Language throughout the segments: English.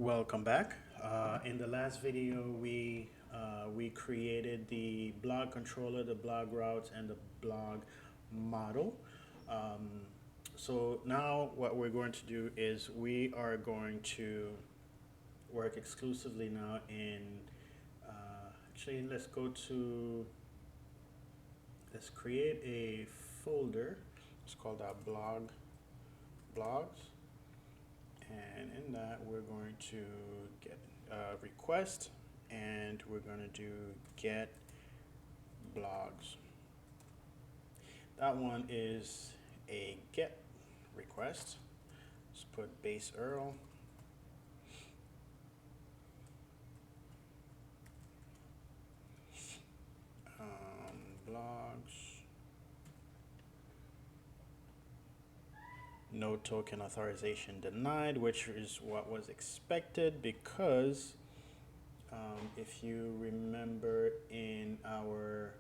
Welcome back. In the last video, we created the blog controller, the blog routes, and the blog model. So now what we're going to do is we are going to work exclusively now in, actually let's create a folder. It's called our blogs. And in that, we're going to get a request, and we're going to do get blogs. That one is a get request. Let's put base URL. Blogs. No token authorization denied, which is what was expected because if you remember in our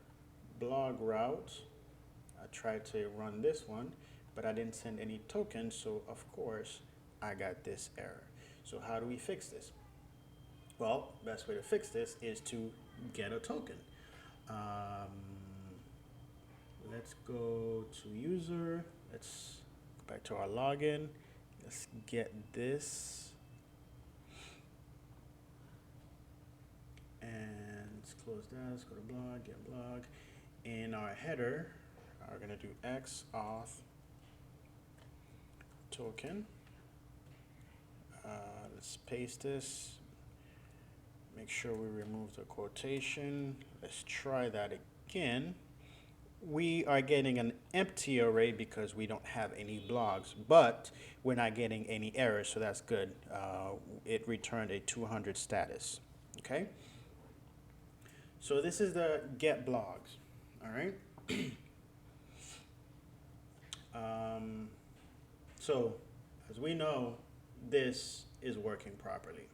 blog route, I tried to run this one, but I didn't send any tokens, so of course I got this error. So how do we fix this? Well, best way to fix this is to get a token. Let's go to user. Let's go back to our login. Let's get this. And let's close that. Let's go to blog, get blog. In our header, we're going to do XAuth token. Let's paste this. Make sure we remove the quotation. Let's try that again. We are getting an empty array because we don't have any blogs, but we're not getting any errors, so that's good. It returned a 200 status, okay? So this is the get blogs, all right? So as we know, this is working properly.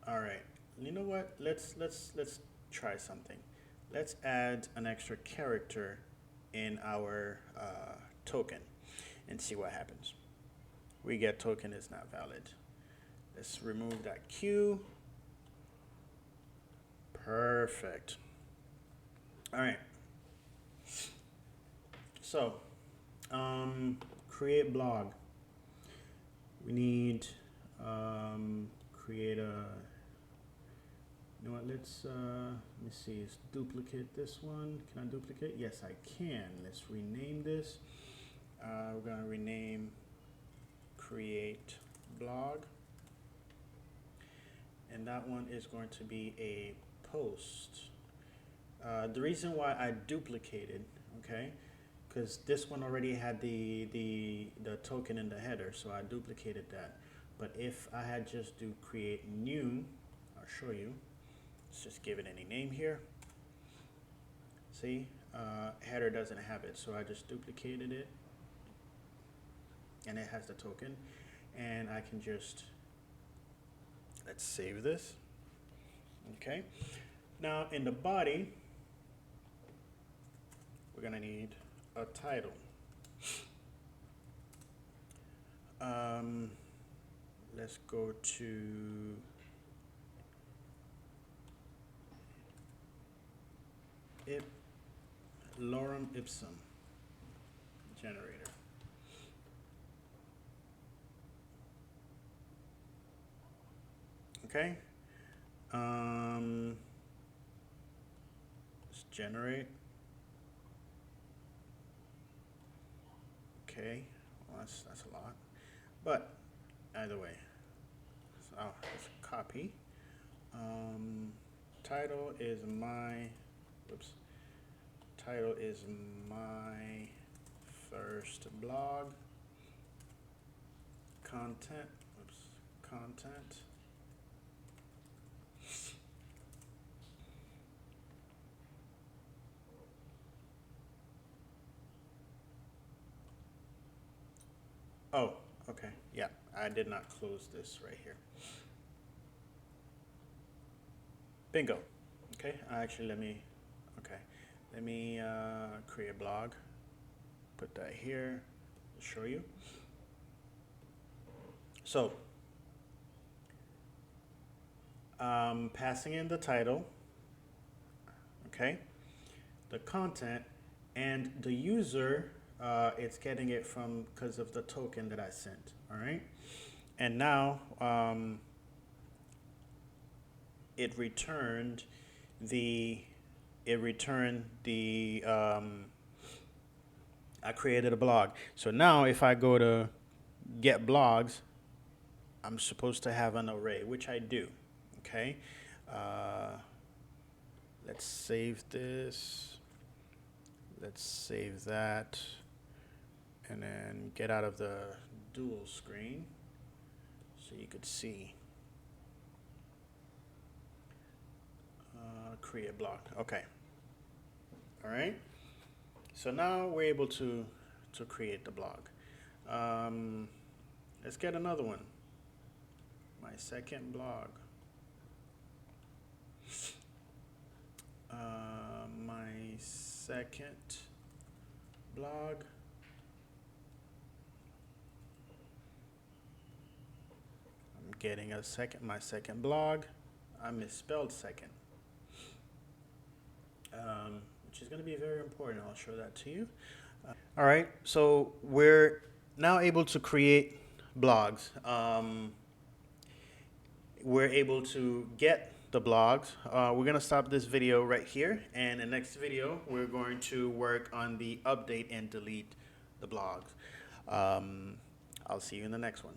All right. You know what? Let's try something. Let's add an extra character in our token and see what happens. We get token is not valid. Let's remove that Q. Perfect. All right. So, create blog. We need create a. You know what, let me see, let's duplicate this one. Can I duplicate? Yes, I can. Let's rename this. We're going to rename create blog. And that one is going to be a post. The reason why I duplicated, okay, because this one already had the token in the header, so I duplicated that. But if I had just do create new, I'll show you. Let's just give it any name here. See, header doesn't have it, so I just duplicated it, and it has the token. And I can just, let's save this. Okay. Now in the body, we're gonna need a title. Let's go to lorem ipsum generator. Okay. Let's generate. Okay. Well, that's a lot. But either way, so let's copy. Title is my. Whoops. Title is my first blog. Content. Oops. Content. Oh, okay. Yeah, I did not close this right here. Bingo. Okay. Actually, let me. Okay. Let me create a blog. Put that here. show you. So, passing in the title, okay, the content, and the user, it's getting it from because of the token that I sent. All right, and now it returned the I created a blog. So now if I go to get blogs, I'm supposed to have an array, which I do. Okay, let's save this. Let's save that, and then get out of the dual screen so you could see. Create blog. Okay. All right. So now we're able to create the blog. Let's get another one. My second blog. My second blog. I'm getting my second blog. I misspelled second. Which is going to be very important. I'll show that to you. All right, so we're now able to create blogs. We're able to get the blogs. We're going to stop this video right here, and in the next video, we're going to work on the update and delete the blogs. I'll see you in the next one.